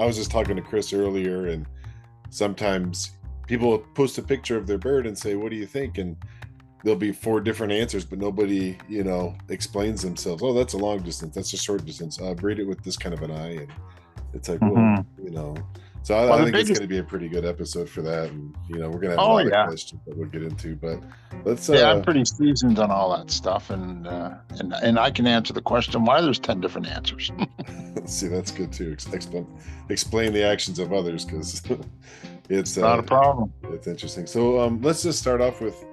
I was just talking to Chris earlier, and sometimes people post a picture of their bird and say, "What do you think?" And there'll be four different answers, but nobody, explains themselves. Oh, that's a long distance. That's a short distance. Breed it with this kind of an eye, and it's like, well, Hmm. So Well, I the think it's going biggest, to be a pretty good episode for that, and we're going to have a oh lot of yeah, questions that we'll get into. But let's yeah, I'm pretty seasoned on all that stuff, and I can answer the question why there's 10 different answers. see. That's good too. Explain the actions of others, because it's Not a problem. it's interesting. So let's just start off with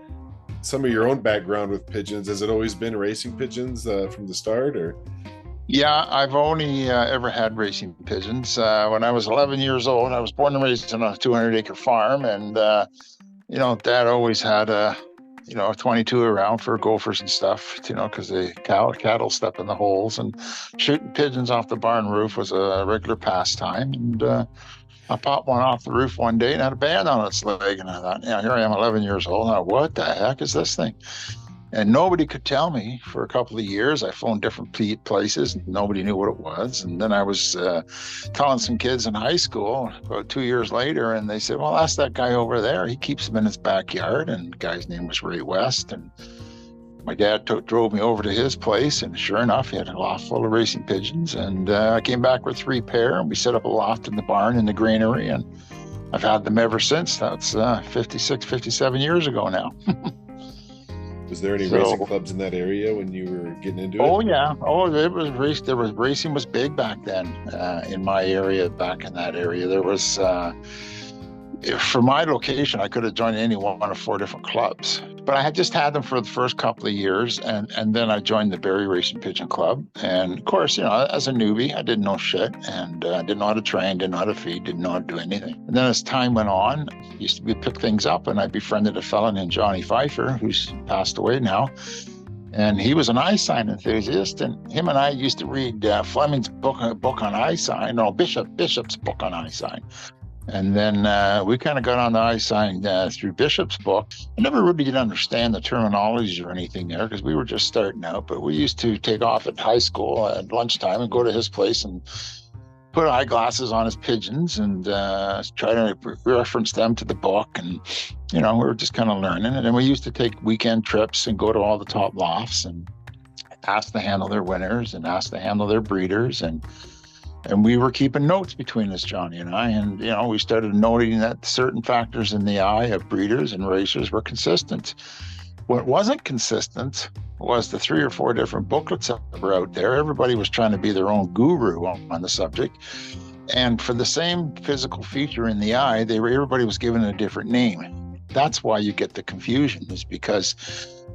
some of your own background with pigeons. Has it always been racing pigeons from the start, or? Yeah, I've only ever had racing pigeons. When I was 11 years old, I was born and raised on a 200-acre farm, and Dad always had a 22 around for gophers and stuff, because the cattle step in the holes, and shooting pigeons off the barn roof was a regular pastime. And I popped one off the roof one day and had a band on its leg, and I thought, here I am, 11 years old. Now, what the heck is this thing? And nobody could tell me for a couple of years. I phoned different places, and nobody knew what it was. And then I was telling some kids in high school about 2 years later, and they said, well, ask that guy over there. He keeps them in his backyard. And the guy's name was Ray West. And my dad drove me over to his place, and sure enough, he had a loft full of racing pigeons. And I came back with 3 pair, and we set up a loft in the barn in the granary. And I've had them ever since. That's 56, 57 years ago now. Was there any racing clubs in that area when you were getting into it? Oh yeah. Oh, it was race. There was racing was big back then in my area. Back in that area, there was. For my location, I could have joined any one of 4 different clubs, but I had just had them for the first couple of years, and then I joined the Barrie Racing Pigeon Club. And of course, as a newbie, I didn't know shit, and didn't know how to train, didn't know how to feed, didn't know how to do anything. And then as time went on, used to be pick things up, and I befriended a fella named Johnny Pfeiffer, who's passed away now. And he was an Eyesign enthusiast, and him and I used to read Fleming's book on Eyesign, no, Bishop's book on Eyesign. And then we kind of got on the Eyesign through Bishop's book. I never really did understand the terminology or anything there, because we were just starting out. But we used to take off at high school at lunchtime and go to his place and put eyeglasses on his pigeons and try to reference them to the book. And, we were just kind of learning. And then we used to take weekend trips and go to all the top lofts and ask to handle their winners and ask to handle their breeders. And we were keeping notes between us, Johnny and I, and we started noting that certain factors in the eye of breeders and racers were consistent. What wasn't consistent was the 3 or 4 different booklets that were out there. Everybody was trying to be their own guru on the subject, and for the same physical feature in the eye, everybody was given a different name. That's why you get the confusion, is because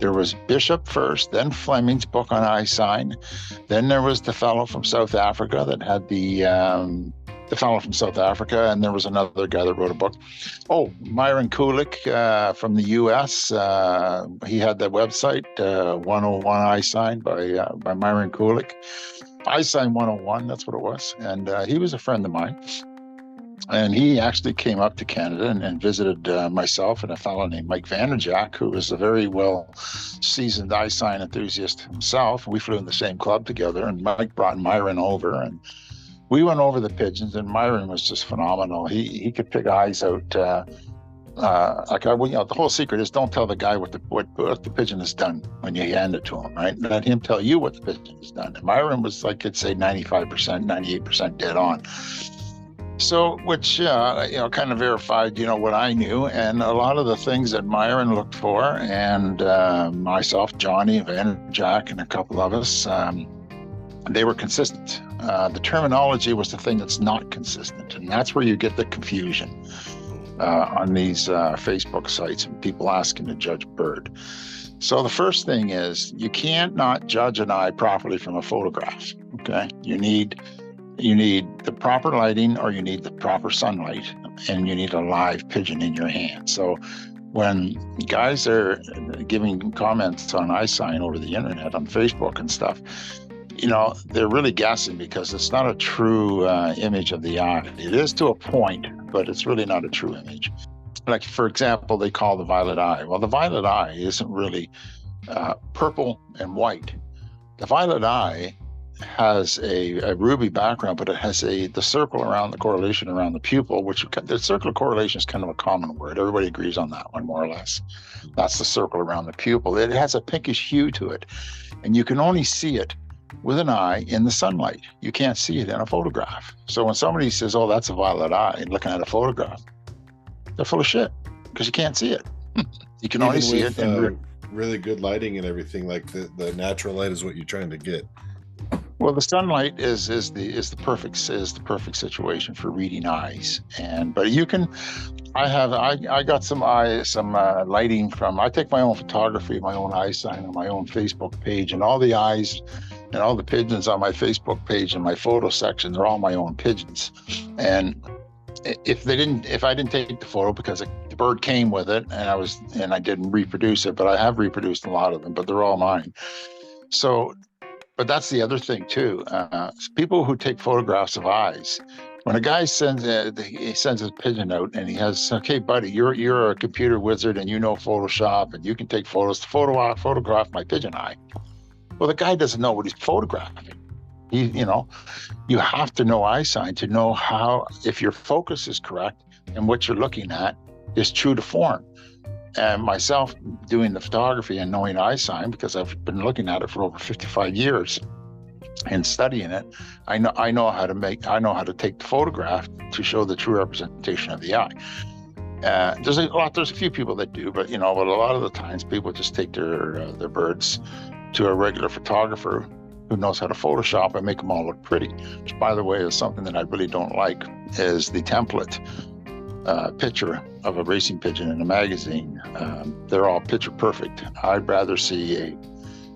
there was Bishop first, then Fleming's book on Eyesign. Then there was the fellow from South Africa that had the fellow from South Africa, and there was another guy that wrote a book. Oh, Myron Kulik from the U.S. He had that website, 101 Eyesign by Myron Kulik. Eyesign 101, that's what it was. And he was a friend of mine. And he actually came up to Canada and visited myself and a fellow named Mike Vanderjack, who was a very well-seasoned Eyesign enthusiast himself. We flew in the same club together, and Mike brought Myron over, and we went over the pigeons, and Myron was just phenomenal. He could pick eyes out. The whole secret is don't tell the guy what the pigeon has done when you hand it to him, right? Let him tell you what the pigeon has done. And Myron was, like, I'd say 95%, 98% dead on. So, which, kind of verified, what I knew. And a lot of the things that Myron looked for, and myself, Johnny, Vanderjack, and a couple of us, they were consistent. The terminology was the thing that's not consistent. And that's where you get the confusion on these Facebook sites and people asking to judge bird. So the first thing is you can't not judge an eye properly from a photograph, okay? You need the proper lighting, or you need the proper sunlight, and you need a live pigeon in your hand. So when guys are giving comments on Eyesign over the internet, on Facebook and stuff, they're really guessing, because it's not a true image of the eye. It is to a point, but it's really not a true image. Like, for example, they call the violet eye. Well, the violet eye isn't really purple and white. The violet eye has a ruby background, but it has the circle around the correlation around the pupil, which the circle of correlation is kind of a common word. Everybody agrees on that one, more or less. That's the circle around the pupil. It has a pinkish hue to it, and you can only see it with an eye in the sunlight. You can't see it in a photograph. So when somebody says, "Oh, that's a violet eye," looking at a photograph, they're full of shit because you can't see it. You can only see it in really good lighting and everything. Like the natural light is what you're trying to get. Well, the sunlight is the perfect situation for reading eyes, but you can. I got some lighting from. I take my own photography, my own Eyesign on my own Facebook page, and all the eyes and all the pigeons on my Facebook page and my photo sections are all my own pigeons. And if I didn't take the photo because the bird came with it, and I didn't reproduce it, but I have reproduced a lot of them, but they're all mine. So. But that's the other thing too. People who take photographs of eyes, when a guy sends his pigeon out and he has, "Okay, buddy, you're a computer wizard and you know Photoshop and you can take photos to photograph my pigeon eye." Well, the guy doesn't know what he's photographing. You have to know Eyesign to know if your focus is correct and what you're looking at is true to form. And myself doing the photography and knowing Eyesign, because I've been looking at it for over 55 years and studying it, I know how to take the photograph to show the true representation of the eye. There's a few people that do, but a lot of the times people just take their birds to a regular photographer who knows how to Photoshop and make them all look pretty. Which, by the way, is something that I really don't like, is the template picture of a racing pigeon in a magazine. They're all picture perfect. I'd rather see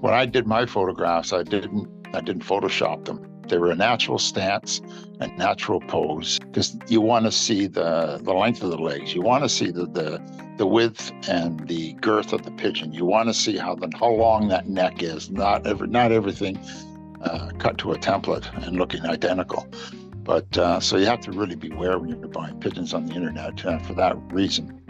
when I did my photographs, I didn't Photoshop them. They were a natural stance, a natural pose, because you want to see the length of the legs. You want to see the width and the girth of the pigeon. You want to see how long that neck is. Not everything cut to a template and looking identical. But so you have to really beware when you're buying pigeons on the internet for that reason.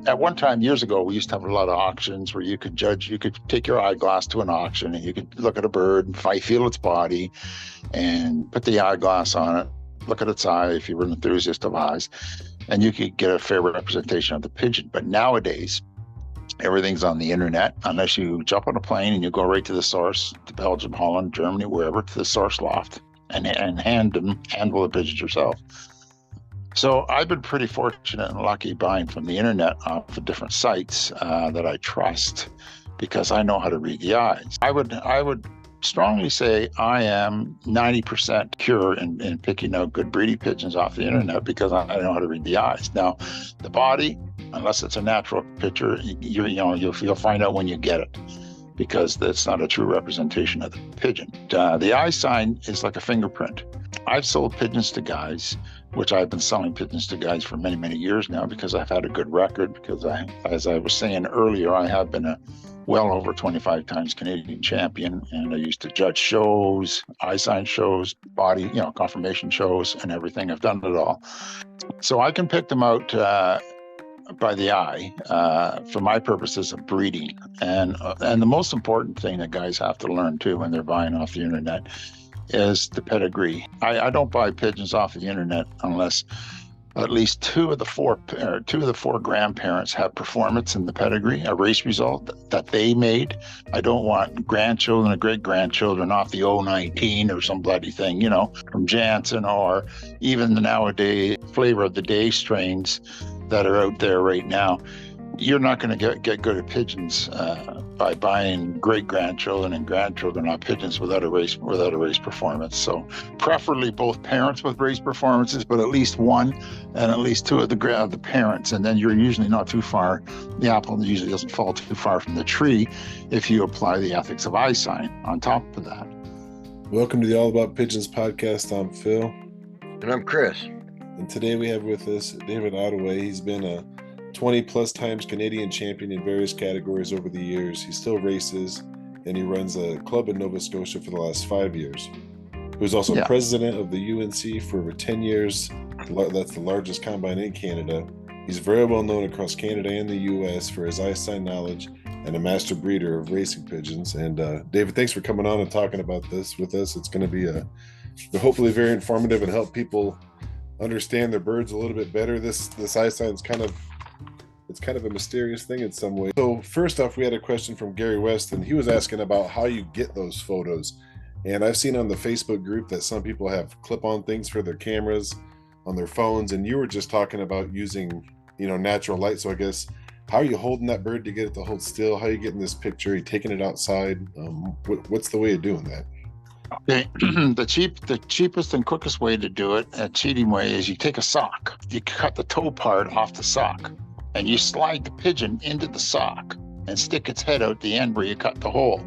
At one time, years ago, we used to have a lot of auctions where you could judge. You could take your eyeglass to an auction and you could look at a bird and feel its body and put the eyeglass on it, look at its eye if you were an enthusiast of eyes, and you could get a fair representation of the pigeon. But nowadays, everything's on the internet, unless you jump on a plane and you go right to the source, to Belgium, Holland, Germany, wherever, to the source loft, and handle the pigeons yourself. So I've been pretty fortunate and lucky buying from the internet off the different sites that I trust, because I know how to read the eyes. I would strongly say I am 90% pure in picking out good breeding pigeons off the internet, because I know how to read the eyes. Now, the body, unless it's a natural picture, you'll find out when you get it, because that's not a true representation of the pigeon. The Eyesign is like a fingerprint. I've sold pigeons to guys, which I've been selling pigeons to guys for many, many years now, because I've had a good record, because as I was saying earlier, I have been a well over 25 times Canadian champion, and I used to judge shows, Eyesign shows, body, confirmation shows, and everything. I've done it all. So I can pick them out by the eye for my purposes of breeding. And the most important thing that guys have to learn too when they're buying off the internet is the pedigree. I don't buy pigeons off the internet unless at least two of the four grandparents have performance in the pedigree, a race result that they made. I don't want grandchildren or great-grandchildren off the 019 or some bloody thing, from Jansen, or even the nowadays flavor of the day strains that are out there right now. You're not going to get good at pigeons by buying great-grandchildren and grandchildren on pigeons without a race performance. So preferably both parents with race performances, but at least one and at least two of the parents, and then you're usually not too far. The apple usually doesn't fall too far from the tree if you apply the ethics of Eyesign on top of that. Welcome to the All About Pigeons podcast. I'm Phil. And I'm Chris. And today we have with us David Ottoway. He's been a 20 plus times Canadian champion in various categories over the years. He still races, and he runs a club in Nova Scotia for the last 5 years. He was also president of the UNC for over 10 years. That's the largest combine in Canada. He's very well known across Canada and the US for his Eyesign knowledge and a master breeder of racing pigeons. And David, thanks for coming on and talking about this with us. It's going to be hopefully very informative and help people understand their birds a little bit better. This Eyesign is kind of a mysterious thing in some way. So first off, we had a question from Gary West, and he was asking about how you get those photos. And I've seen on the Facebook group that some people have clip-on things for their cameras on their phones, and you were just talking about using, natural light. So I guess, how are you holding that bird to get it to hold still? How are you getting this picture? Are you taking it outside? What's the way of doing that? Okay, the cheapest and quickest way to do it, a cheating way, is you take a sock. You cut the toe part off the sock, and you slide the pigeon into the sock and stick its head out the end where you cut the hole.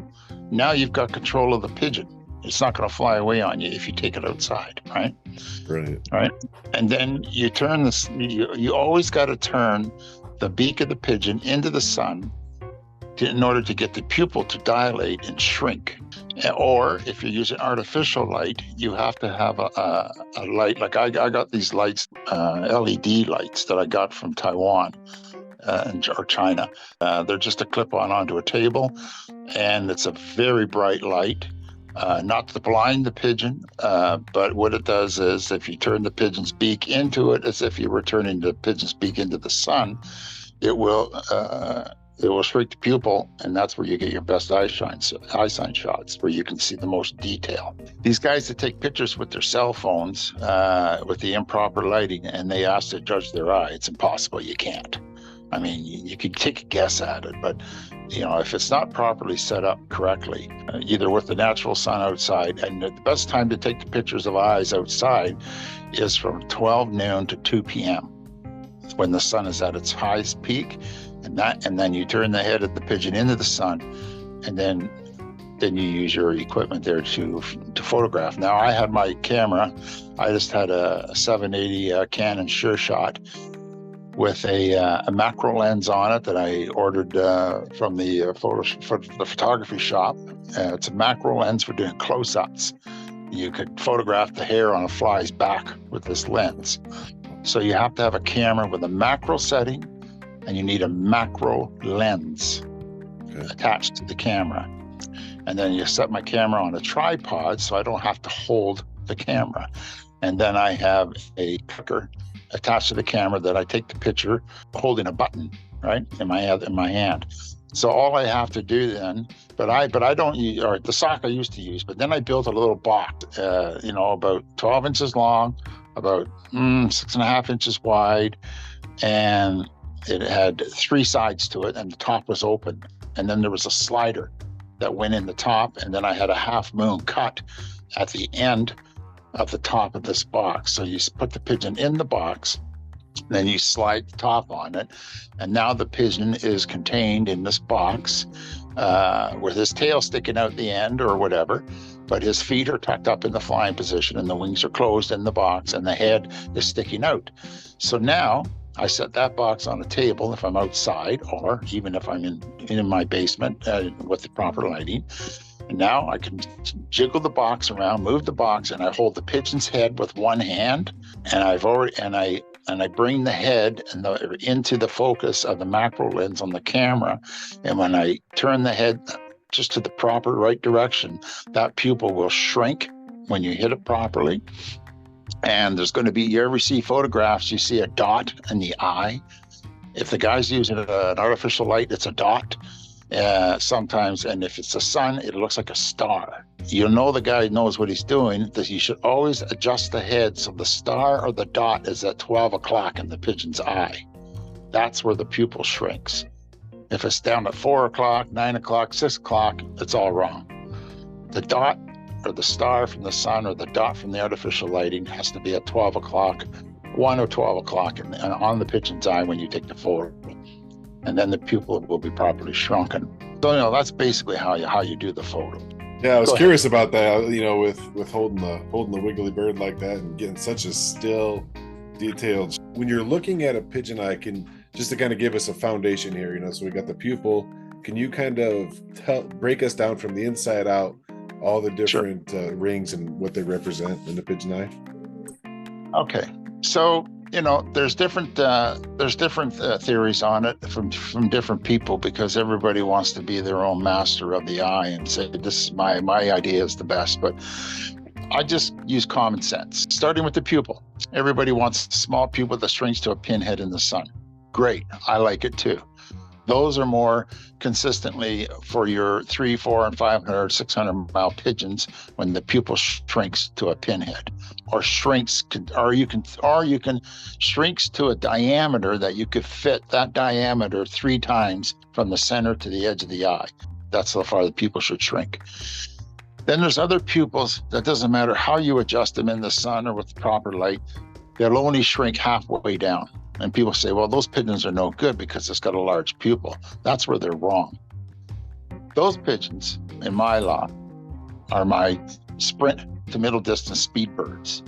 Now you've got control of the pigeon. It's not going to fly away on you if you take it outside, right? Right. Right. And then you turn this. You always got to turn the beak of the pigeon into the sun in order to get the pupil to dilate and shrink. Or if you're using artificial light, you have to have a light. Like I got these lights, LED lights that I got from Taiwan or China. They're just a clip-on onto a table, and it's a very bright light. Not to blind the pigeon, but what it does is, if you turn the pigeon's beak into it, as if you were turning the pigeon's beak into the sun, it will shrink the pupil, and that's where you get your best Eyesign shots, where you can see the most detail. These guys that take pictures with their cell phones with the improper lighting, and they ask to judge their eye, it's impossible. You can't. I mean, you could take a guess at it, but if it's not properly set up correctly, either with the natural sun outside, and the best time to take the pictures of eyes outside is from 12 noon to 2 p.m. when the sun is at its highest peak, and then you turn the head of the pigeon into the sun, and then you use your equipment there to photograph. Now, I had my camera. I just had a 780 Canon Sure Shot with a macro lens on it that I ordered from the photography shop. It's a macro lens for doing close-ups. You could photograph the hair on a fly's back with this lens. So you have to have a camera with a macro setting, and you need a macro lens attached to the camera. And then you set my camera on a tripod so I don't have to hold the camera. And then I have a clicker attached to the camera that I take the picture holding a button, right, in my hand. So all I have to do then, but I don't use, or the sock I used to use, but then I built a little box, about 12 inches long, about 6.5 inches wide, and it had 3 sides to it, and the top was open. And then there was a slider that went in the top, and then I had a half moon cut at the end of the top of this box. So you put the pigeon in the box, then you slide the top on it, and now the pigeon is contained in this box with his tail sticking out the end or whatever, but his feet are tucked up in the flying position, and the wings are closed in the box, and the head is sticking out. So now I set that box on a table if I'm outside, or even if I'm in my basement with the proper lighting. And now I can jiggle the box around, move the box, and I hold the pigeon's head with one hand, and I bring the head into the focus of the macro lens on the camera. And when I turn the head just to the proper right direction, that pupil will shrink when you hit it properly. And there's going to be, you ever see photographs, you see a dot in the eye. If the guy's using an artificial light, it's a dot. Sometimes, and if it's the sun, it looks like a star. You'll know the guy knows what he's doing, that you should always adjust the head so the star or the dot is at 12 o'clock in the pigeon's eye. That's where the pupil shrinks. If it's down at 4 o'clock, 9 o'clock, 6 o'clock, it's all wrong. The dot or the star from the sun or the dot from the artificial lighting has to be at 12 o'clock, 1 or 12 o'clock on the pigeon's eye when you take the photo. And then the pupil will be properly shrunken. So, that's basically how you do the photo. Yeah, I was curious about that, with holding the wiggly bird like that and getting such a still, detailed. When you're looking at a pigeon eye, just to kind of give us a foundation here, so we got the pupil. Can you kind of break us down from the inside out, all the different rings and what they represent in the pigeon eye? Okay, so there's different theories on it from different people, because everybody wants to be their own master of the eye and say, this is my idea is the best. But I just use common sense, starting with the pupil. Everybody wants a small pupil that shrinks to a pinhead in the sun. Great, I like it too. Those are more consistently for your 300, 400, and 500, 600-mile pigeons when the pupil shrinks to a pinhead, or you can shrinks to a diameter that you could fit that diameter 3 times from the center to the edge of the eye. That's how far the pupil should shrink. Then there's other pupils that doesn't matter how you adjust them in the sun or with the proper light, they'll only shrink halfway down. And people say, well, those pigeons are no good because it's got a large pupil. That's where they're wrong. Those pigeons, in my law, are my sprint to middle distance speed birds.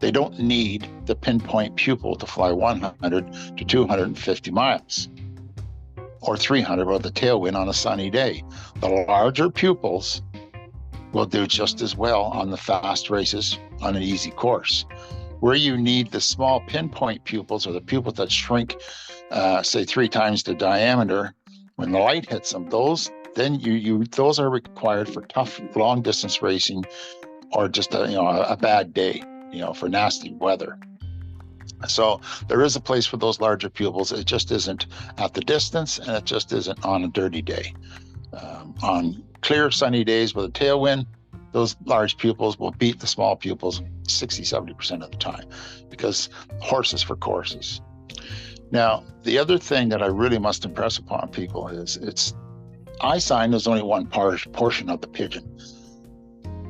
They don't need the pinpoint pupil to fly 100 to 250 miles or 300 with the tailwind on a sunny day. The larger pupils will do just as well on the fast races on an easy course. Where you need the small pinpoint pupils, or the pupils that shrink, say 3 times the diameter, when the light hits them, those are required for tough long distance racing, or just a bad day, for nasty weather. So there is a place for those larger pupils. It just isn't at the distance, and it just isn't on a dirty day. On clear sunny days with a tailwind, those large pupils will beat the small pupils 60-70% of the time, because horses for courses. Now, the other thing that I really must impress upon people is Eyesign is only one portion of the pigeon.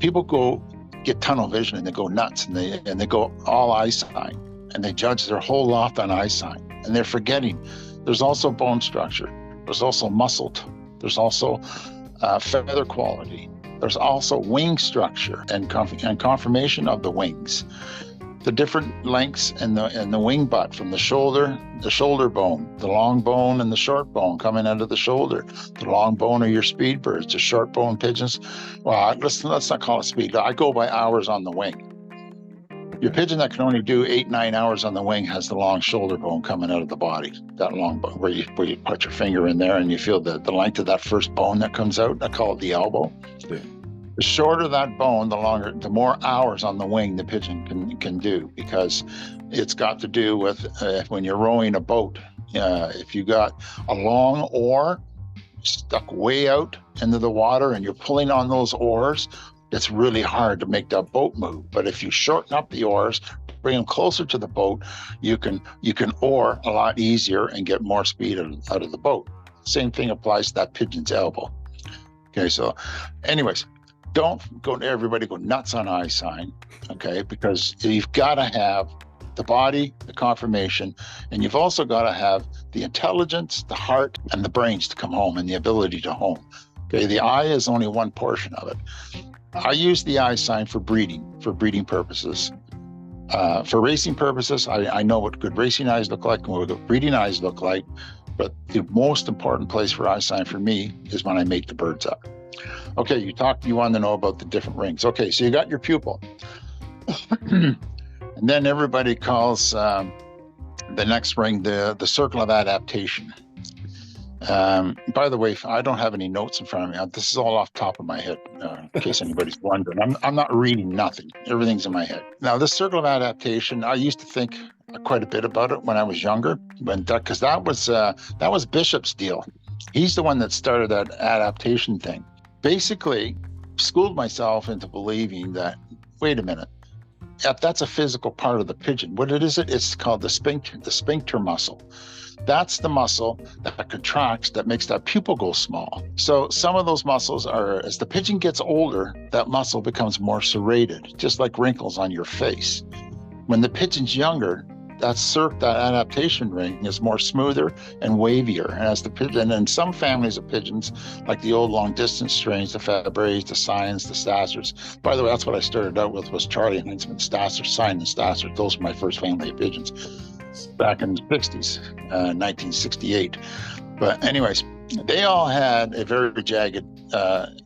People get tunnel vision and they go nuts, and they go all Eyesign, and they judge their whole loft on Eyesign, and they're forgetting there's also bone structure, there's also muscle, there's also feather quality. There's also wing structure and conformation of the wings. The different lengths in the wing butt, from the shoulder bone, the long bone and the short bone coming out of the shoulder. The long bone are your speed birds, the short bone pigeons. Well, let's not call it speed. I go by hours on the wing. Your pigeon that can only do 8-9 hours on the wing has the long shoulder bone coming out of the body. That long bone where you put your finger in there and you feel the length of that first bone that comes out. I call it the elbow. Yeah. The shorter that bone, the more hours on the wing the pigeon can do, because it's got to do with when you're rowing a boat. If you got a long oar stuck way out into the water and you're pulling on those oars, it's really hard to make that boat move. But if you shorten up the oars, bring them closer to the boat, you can oar a lot easier and get more speed out of the boat. Same thing applies to that pigeon's elbow. Okay, so anyways, don't everybody go nuts on Eyesign, okay? Because you've got to have the body, the conformation, and you've also got to have the intelligence, the heart, and the brains to come home, and the ability to home. Okay, the eye is only one portion of it. I use the Eyesign for breeding purposes. For racing purposes, I know what good racing eyes look like and what good breeding eyes look like, but the most important place for Eyesign for me is when I make the birds up. Okay, you want to know about the different rings. Okay, so you got your pupil. And then everybody calls the next ring the circle of adaptation. By the way, I don't have any notes in front of me. This is all off the top of my head, in case anybody's wondering. I'm not reading nothing. Everything's in my head. Now, this circle of adaptation, I used to think quite a bit about it when I was younger, because that was Bishop's deal. He's the one that started that adaptation thing. Basically, schooled myself into believing that, wait a minute, that's a physical part of the pigeon. What is it? It's called the sphincter muscle. That's the muscle that contracts, that makes that pupil go small. So some of those muscles are, as the pigeon gets older, that muscle becomes more serrated, just like wrinkles on your face. When the pigeon's younger, that adaptation ring is more smoother and wavier. And as the pigeon, and some families of pigeons, like the old long distance strains, the Fabrés, the Cyans, the Stassers. By the way, that's what I started out with, was Charlie and Heinzman Stasser, Cyan and Stasser. Those were my first family of pigeons back in the 60s, 1968. But anyways, they all had a very jagged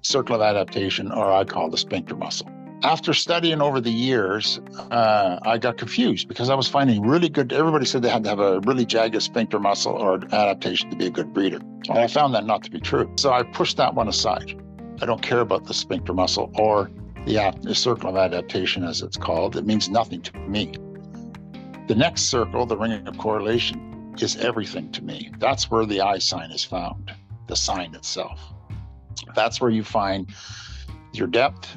circle of adaptation, or I call the sphincter muscle. After studying over the years, I got confused because I was finding really good, everybody said they had to have a really jagged sphincter muscle or adaptation to be a good breeder. And I found that not to be true. So I pushed that one aside. I don't care about the sphincter muscle or the circle of adaptation, as it's called. It means nothing to me. The next circle, the ring of correlation, is everything to me. That's where the eye sign is found, the sign itself. That's where you find your depth.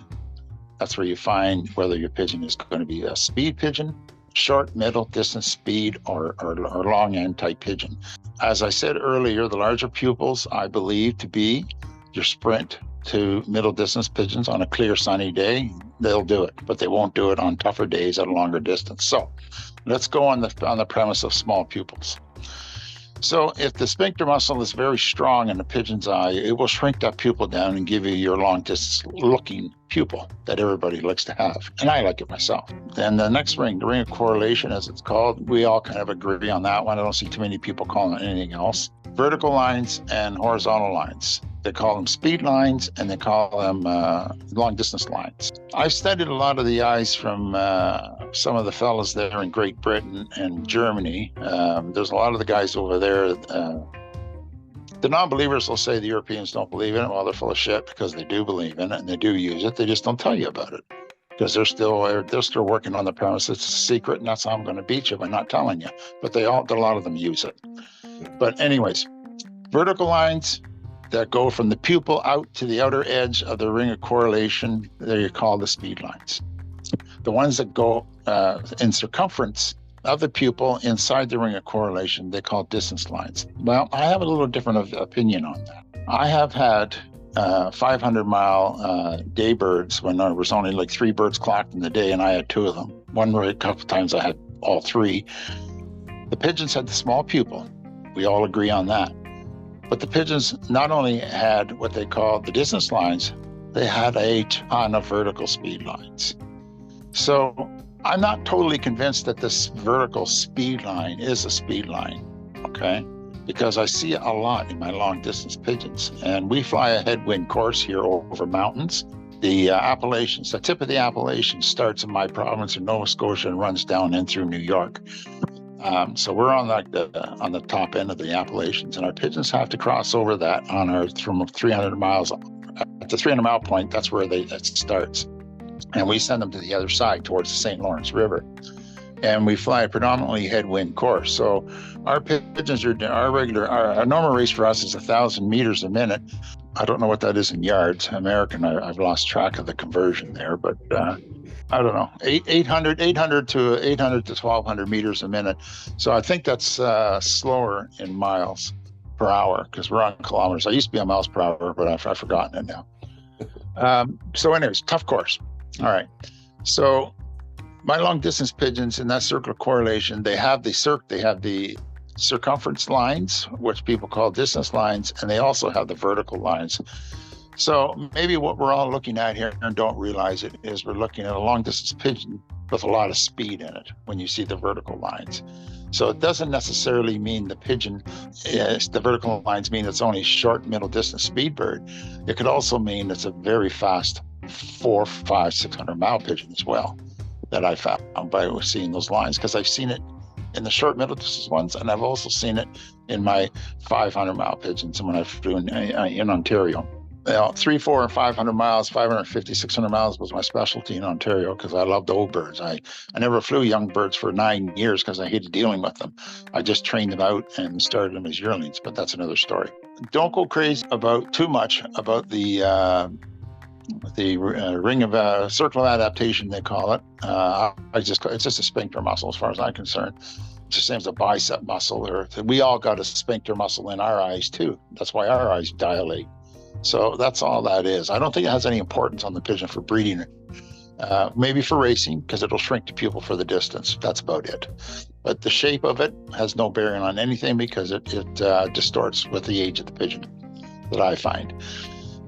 That's where you find whether your pigeon is going to be a speed pigeon, short, middle, distance, speed, or long end type pigeon. As I said earlier, the larger pupils I believe to be your sprint to middle distance pigeons on a clear sunny day. They'll do it, but they won't do it on tougher days at a longer distance. So let's go on the premise of small pupils. So if the sphincter muscle is very strong in the pigeon's eye, it will shrink that pupil down and give you your long distance looking pupil that everybody likes to have. And I like it myself. Then the next ring, the ring of correlation, as it's called, we all kind of agree on that one. I don't see too many people calling it anything else. Vertical lines and horizontal lines. They call them speed lines and they call them long distance lines. I've studied a lot of the eyes from some of the fellas there in Great Britain and Germany. There's a lot of the guys over there. The non-believers will say the Europeans don't believe in it. Well, they're full of shit because they do believe in it and they do use it. They just don't tell you about it because they're still working on the premise it's a secret and that's how I'm going to beat you by not telling you. But a lot of them use it. But anyways, vertical lines that go from the pupil out to the outer edge of the ring of correlation, they're called the speed lines. The ones that go in circumference of the pupil inside the ring of correlation, they call distance lines. Well, I have a little different opinion on that. I have had 500-mile day birds when there was only like 3 birds clocked in the day, and I had 2 of them. A couple of times I had all 3. The pigeons had the small pupil. We all agree on that. But the pigeons not only had what they call the distance lines, they had a ton of vertical speed lines. So I'm not totally convinced that this vertical speed line is a speed line, okay? Because I see it a lot in my long distance pigeons. And we fly a headwind course here over mountains. The Appalachians, the tip of the Appalachians starts in my province in Nova Scotia and runs down in through New York. So we're on on the top end of the Appalachians, and our pigeons have to cross over that from 300 miles. At the 300-mile point, that's where it starts. And we send them to the other side towards the St. Lawrence River. And we fly a predominantly headwind course. So our pigeons our normal race for us is 1,000 meters a minute. I don't know what that is in yards. American, I've lost track of the conversion there, but I don't know, 800 to 1,200 meters a minute. So I think that's slower in miles per hour because we're on kilometers. I used to be on miles per hour, but I've forgotten it now. So anyways, tough course. All right. So my long distance pigeons in that circle of correlation, they have the circumference lines, which people call distance lines, and they also have the vertical lines. So maybe what we're all looking at here and don't realize it is we're looking at a long distance pigeon with a lot of speed in it when you see the vertical lines. So it doesn't necessarily mean the vertical lines mean it's only short, middle distance speed bird. It could also mean it's a very fast 400, 500, 600 mile pigeon as well that I found by seeing those lines, because I've seen it in the short middle distance ones, and I've also seen it in my 500 mile pigeons when I flew in Ontario. 300, 400, and 500 miles, 550, 600 miles was my specialty in Ontario because I loved old birds. I never flew young birds for 9 years because I hated dealing with them. I just trained them out and started them as yearlings, but that's another story. Don't go crazy about too much about the ring of circle of adaptation, they call it. It's just a sphincter muscle as far as I'm concerned. It's the same as a bicep muscle. We all got a sphincter muscle in our eyes too. That's why our eyes dilate. So that's all that is. I don't think it has any importance on the pigeon for breeding. Maybe for racing, because it'll shrink the pupil for the distance. That's about it. But the shape of it has no bearing on anything because it distorts with the age of the pigeon that I find.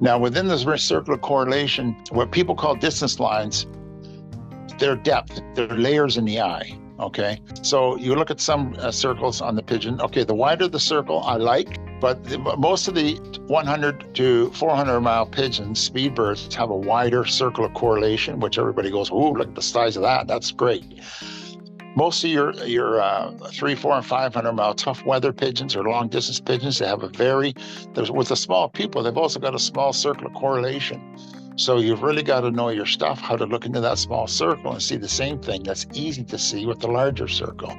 Now, within this circle of correlation, what people call distance lines, they're depth, they're layers in the eye, okay? So you look at some circles on the pigeon. Okay, the wider the circle, I like. Most of the 100 to 400 mile pigeons, speed birds, have a wider circle of correlation, which everybody goes, "Ooh, look at the size of that. That's great." Most of your 3, 4, and 500 mile tough weather pigeons or long distance pigeons, they have with the small people, they've also got a small circle of correlation. So you've really got to know your stuff, how to look into that small circle and see the same thing that's easy to see with the larger circle.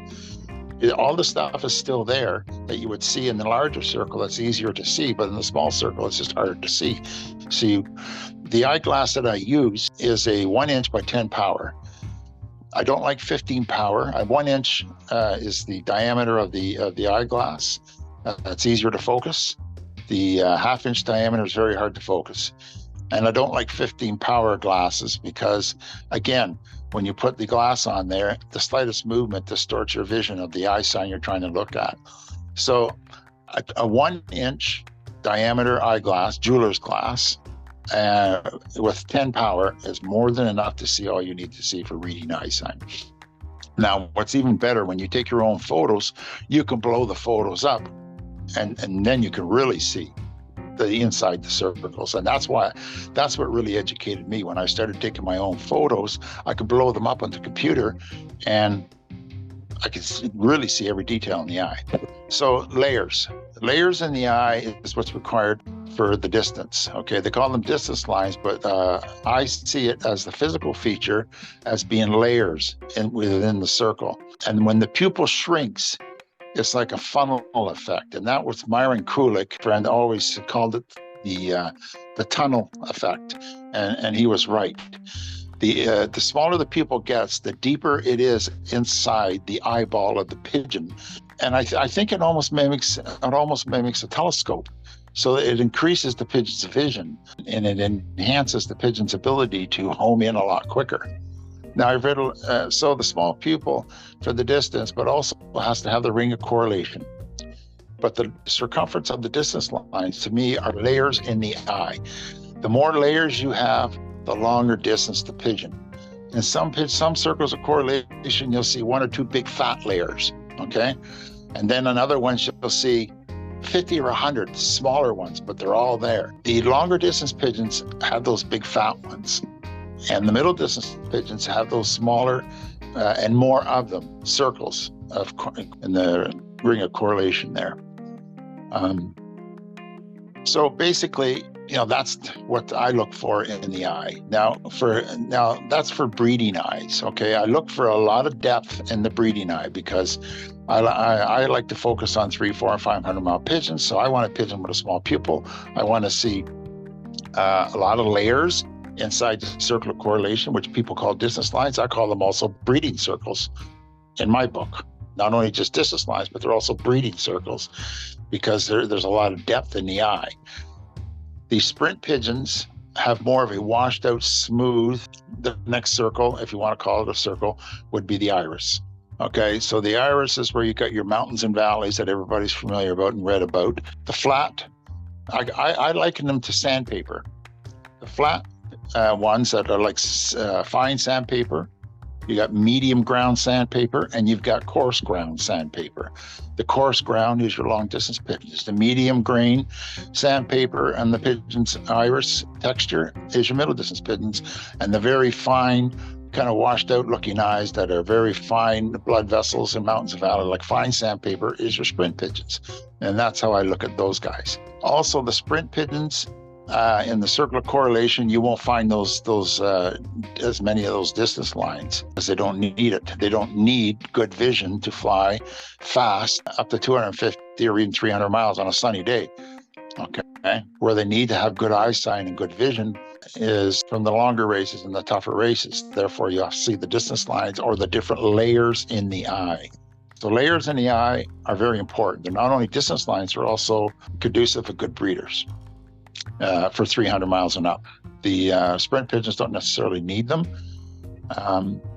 All the stuff is still there that you would see in the larger circle that's easier to see, but in the small circle, it's just harder to see. So the eyeglass that I use is a 1 inch by 10 power. I don't like 15 power. 1 inch is the diameter of the eyeglass. It's easier to focus. The half-inch diameter is very hard to focus. And I don't like 15 power glasses because, again, when you put the glass on there, the slightest movement distorts your vision of the eye sign you're trying to look at. So a 1 inch diameter eyeglass, jeweler's glass, with 10 power is more than enough to see all you need to see for reading eye sign. Now, what's even better, when you take your own photos, you can blow the photos up and then you can really see the inside the circles. And that's what really educated me. When I started taking my own photos, I could blow them up on the computer and I could really see every detail in the eye. So layers in the eye is what's required for the distance. Okay, they call them distance lines, but I see it as the physical feature as being layers within the circle. And when the pupil shrinks, it's like a funnel effect. And that was Myron Kulik, friend, always called it the tunnel effect. And he was right. The smaller the pupil gets, the deeper it is inside the eyeball of the pigeon. And I think it almost mimics a telescope. So it increases the pigeon's vision and it enhances the pigeon's ability to home in a lot quicker. Now, I've read, so the small pupil for the distance, but also has to have the ring of correlation. But the circumference of the distance lines, to me, are layers in the eye. The more layers you have, the longer distance the pigeon. In some circles of correlation, you'll see 1 or 2 big fat layers, okay? And then on other ones, you'll see 50 or 100 smaller ones, but they're all there. The longer distance pigeons have those big fat ones. And the middle distance pigeons have those smaller and more of them, circles in the ring of correlation there. So basically, that's what I look for in the eye. Now that's for breeding eyes. Okay, I look for a lot of depth in the breeding eye because I like to focus on 300, 400, and 500 mile pigeons. So I want a pigeon with a small pupil. I want to see a lot of layers inside the circle of correlation, which people call distance lines. I call them also breeding circles in my book. Not only just distance lines, but they're also breeding circles because there's a lot of depth in the eye. The sprint pigeons have more of a washed out, smooth. The next circle, if you want to call it a circle, would be the iris. Okay, so the iris is where you got your mountains and valleys that everybody's familiar about and read about. The flat, I liken them to sandpaper. The flat ones that are like fine sandpaper, you got medium ground sandpaper, and you've got coarse ground sandpaper. The coarse ground is your long distance pigeons. The medium grain sandpaper and the pigeon's iris texture is your middle distance pigeons, and the very fine, kind of washed out looking eyes that are very fine blood vessels in mountains and valleys, like fine sandpaper, is your sprint pigeons. And that's how I look at those guys. Also, the sprint pigeons, in the circle of correlation, you won't find those as many of those distance lines because they don't need it. They don't need good vision to fly fast up to 250 or even 300 miles on a sunny day. Okay, where they need to have good eyesight and good vision is from the longer races and the tougher races. Therefore, you have to see the distance lines or the different layers in the eye. So layers in the eye are very important. They're not only distance lines, they're also conducive to good breeders. For 300 miles and up. The sprint pigeons don't necessarily need them.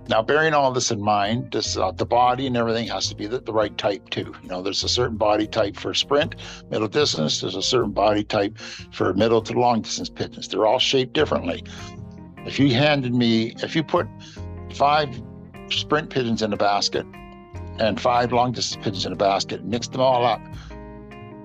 Now, bearing all this in mind, the body and everything has to be the right type too. There's a certain body type for sprint, middle distance. There's a certain body type for middle to long distance pigeons. They're all shaped differently. If you put 5 sprint pigeons in a basket and 5 long distance pigeons in a basket, and mix them all up,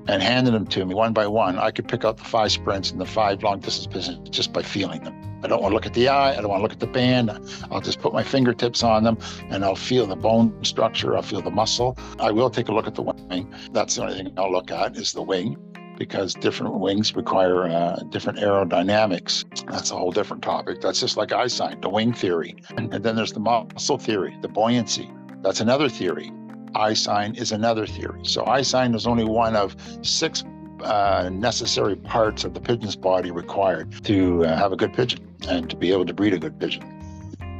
and handed them to me one by one, I could pick out the 5 sprints and the 5 long distance pigeons just by feeling them. I don't want to look at the eye. I don't want to look at the band. I'll just put my fingertips on them and I'll feel the bone structure. I'll feel the muscle. I will take a look at the wing. That's the only thing I'll look at is the wing, because different wings require different aerodynamics. That's a whole different topic. That's just like Eyesign, the wing theory. And then there's the muscle theory, the buoyancy. That's another theory. Eyesign is another theory. So Eyesign is only one of 6 necessary parts of the pigeon's body required to have a good pigeon and to be able to breed a good pigeon.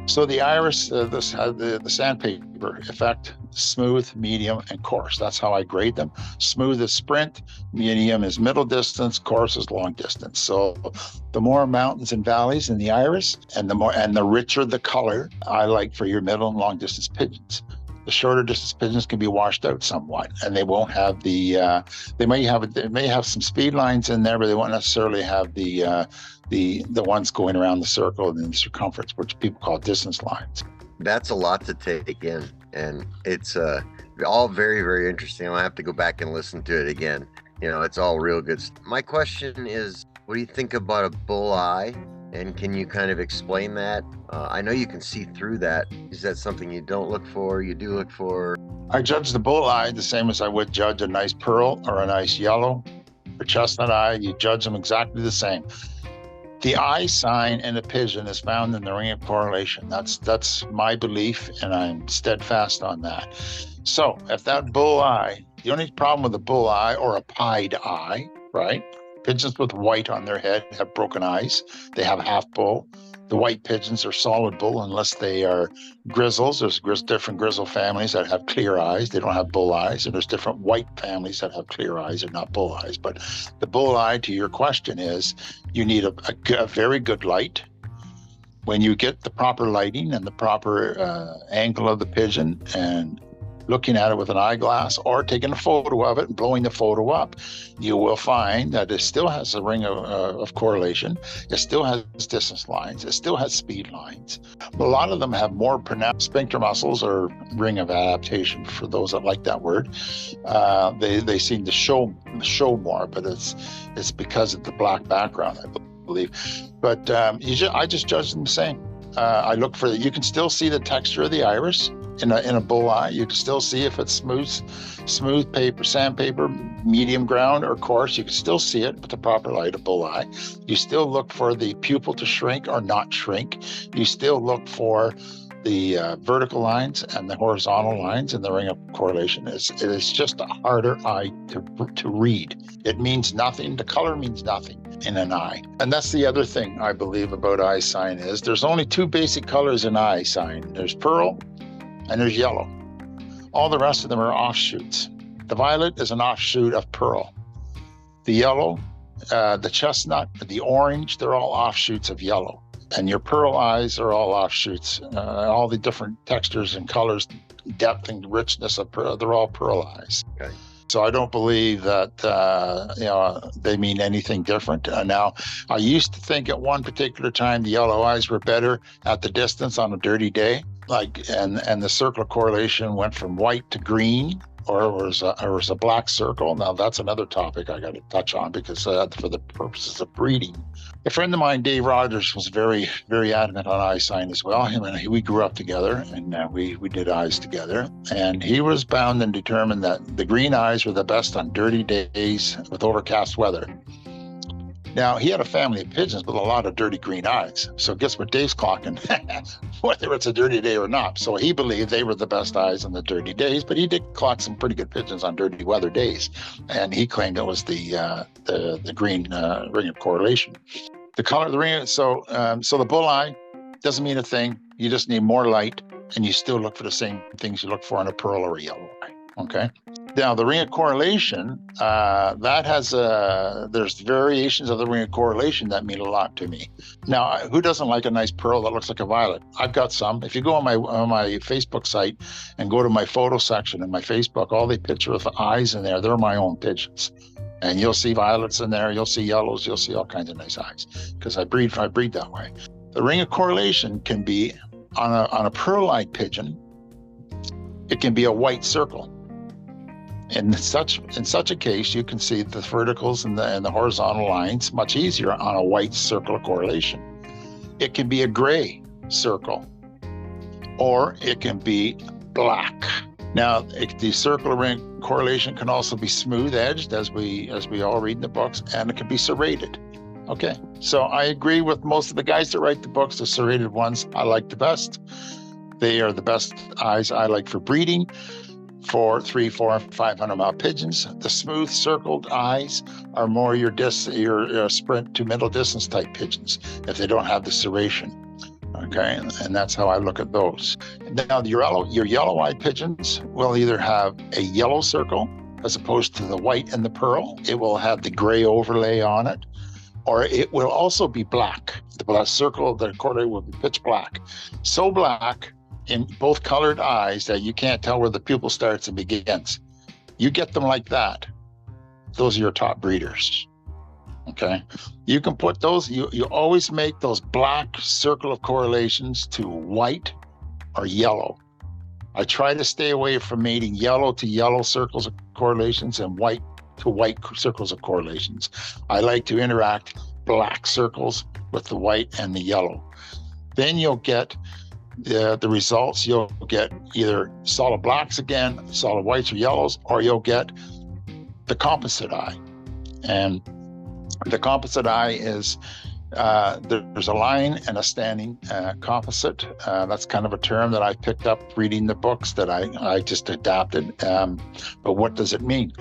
So the iris, the sandpaper effect, smooth, medium, and coarse. That's how I grade them. Smooth is sprint, medium is middle distance, coarse is long distance. So the more mountains and valleys in the iris, and the richer the color, I like for your middle and long distance pigeons. The shorter distance pigeons can be washed out somewhat, and they won't have the. They may have some speed lines in there, but they won't necessarily have the ones going around the circle and the circumference, which people call distance lines. That's a lot to take in, and it's all very, very interesting. I'll have to go back and listen to it again. You know, it's all real good. My question is, what do you think about a bull eye? And can you kind of explain that? I know you can see through that. Is that something you don't look for, you do look for? I judge the bull eye the same as I would judge a nice pearl or a nice yellow or chestnut eye. You judge them exactly the same. The eye sign in a pigeon is found in the ring of correlation. That's my belief, and I'm steadfast on that. So if that bull eye, the only problem with a bull eye or a pied eye, right? Pigeons with white on their head have broken eyes. They have half bull. The white pigeons are solid bull unless they are grizzles. There's different grizzle families that have clear eyes. They don't have bull eyes. And there's different white families that have clear eyes and not bull eyes. But the bull eye, to your question, is you need a very good light. When you get the proper lighting and the proper angle of the pigeon and looking at it with an eyeglass or taking a photo of it and blowing the photo up, you will find that it still has a ring of correlation. It still has distance lines. It still has speed lines. But a lot of them have more pronounced sphincter muscles or ring of adaptation, for those that like that word. They seem to show more, but it's because of the black background, I believe. But I just judge them the same. I look for you can still see the texture of the iris in a bull eye. You can still see if it's smooth paper, sandpaper, medium ground, or coarse. You can still see it with the proper light of bull eye. You still look for the pupil to shrink or not shrink. You still look for the vertical lines and the horizontal lines in the ring of correlation. It is just a harder eye to read. It means nothing. The color means nothing in an eye. And that's the other thing I believe about Eyesign is there's only 2 basic colors in Eyesign. There's pearl and there's yellow. All the rest of them are offshoots. The violet is an offshoot of pearl. The yellow, the chestnut, the orange, they're all offshoots of yellow. And your pearl eyes are all offshoots. All the different textures and colors, depth and richness of pearl, they're all pearl eyes. Okay. So I don't believe that they mean anything different. Now, I used to think at one particular time the yellow eyes were better at the distance on a dirty day, and the circle of correlation went from white to green, or it was a black circle. Now that's another topic I got to touch on because for the purposes of breeding. A friend of mine, Dave Rogers, was very, very adamant on Eyesign as well. Him and we grew up together, and we did eyes together. And he was bound and determined that the green eyes were the best on dirty days with overcast weather. Now, he had a family of pigeons with a lot of dirty green eyes. So guess what Dave's clocking, whether it's a dirty day or not. So he believed they were the best eyes on the dirty days, but he did clock some pretty good pigeons on dirty weather days. And he claimed it was the green ring of correlation. The color of the ring, so the bull eye doesn't mean a thing. You just need more light, and you still look for the same things you look for in a pearl or a yellow eye. Okay. Now the ring of correlation, that has there's variations of the ring of correlation that mean a lot to me. Now, who doesn't like a nice pearl that looks like a violet? I've got some. If you go on my Facebook site and go to my photo section in my Facebook, all the pictures of eyes in there, they're my own pigeons. And you'll see violets in there, you'll see yellows, you'll see all kinds of nice eyes because I breed that way. The ring of correlation can be on a pearl-eyed pigeon. It can be a white circle. In such a case, you can see the verticals and the horizontal lines much easier on a white circle of correlation. It can be a gray circle, or it can be black. Now, the circle ring correlation can also be smooth edged, as we all read in the books, and it can be serrated. Okay, so I agree with most of the guys that write the books. The serrated ones I like the best. They are the best eyes I like for breeding for 300, 400, 500 mile pigeons. The smooth circled eyes are more your sprint to middle distance type pigeons if they don't have the serration. Okay, and that's how I look at those. Now, your yellow-eyed pigeons will either have a yellow circle as opposed to the white and the pearl. It will have the gray overlay on it, or it will also be black. The circle, the correlate will be pitch black. So black in both colored eyes that you can't tell where the pupil starts and begins. You get them like that, those are your top breeders. Okay, you can put those, you always make those black circle of correlations to white or yellow. I try to stay away from mating yellow to yellow circles of correlations and white to white circles of correlations. I like to interact black circles with the white and the yellow. Then you'll get the results. You'll get either solid blacks again, solid whites or yellows, or you'll get the composite eye. And the composite eye is there's a line and a standing composite. That's kind of a term that I picked up reading the books that I just adapted. But what does it mean?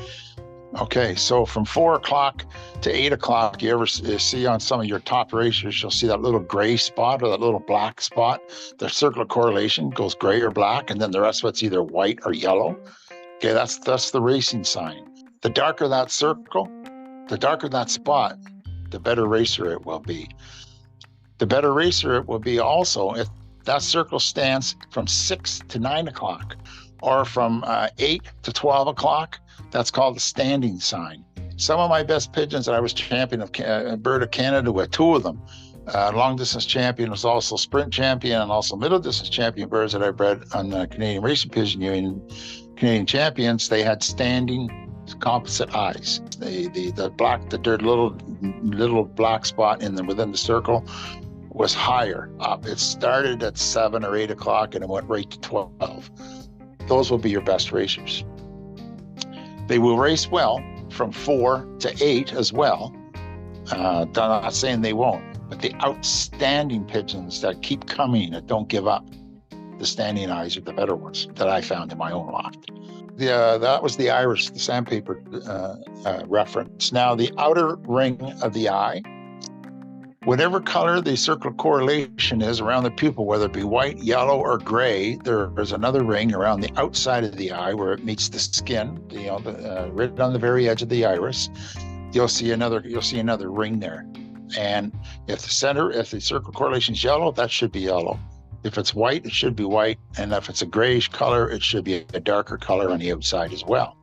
Okay, so from 4 o'clock to 8 o'clock, you ever see on some of your top racers, you'll see that little gray spot or that little black spot. The circle of correlation goes gray or black, and then the rest of it's either white or yellow. Okay, that's the racing sign. The darker that circle, the darker that spot, the better racer it will be. The better racer it will be also if that circle stands from 6 to 9 o'clock or from 8 to 12 o'clock. That's called the standing sign. Some of my best pigeons that I was champion of Bird of Canada with, 2 of them. Long distance champion, was also sprint champion and also middle distance champion birds that I bred on the Canadian Racing Pigeon Union Canadian Champions. They had standing composite eyes. The black, the dirt little black spot within the circle was higher up. It started at 7 or 8 o'clock and it went right to 12. Those will be your best racers. They will race well from 4 to 8 as well. I'm not saying they won't, but the outstanding pigeons that keep coming, that don't give up, the standing eyes are the better ones that I found in my own loft. That was the iris, the sandpaper reference. Now, the outer ring of the eye, whatever color the circle of correlation is around the pupil, whether it be white, yellow, or gray, there's another ring around the outside of the eye where it meets the skin, right on the very edge of the iris. You'll see another ring there. And if the circle correlation is yellow, that should be yellow. If it's white, it should be white. And if it's a grayish color, it should be a darker color on the outside as well.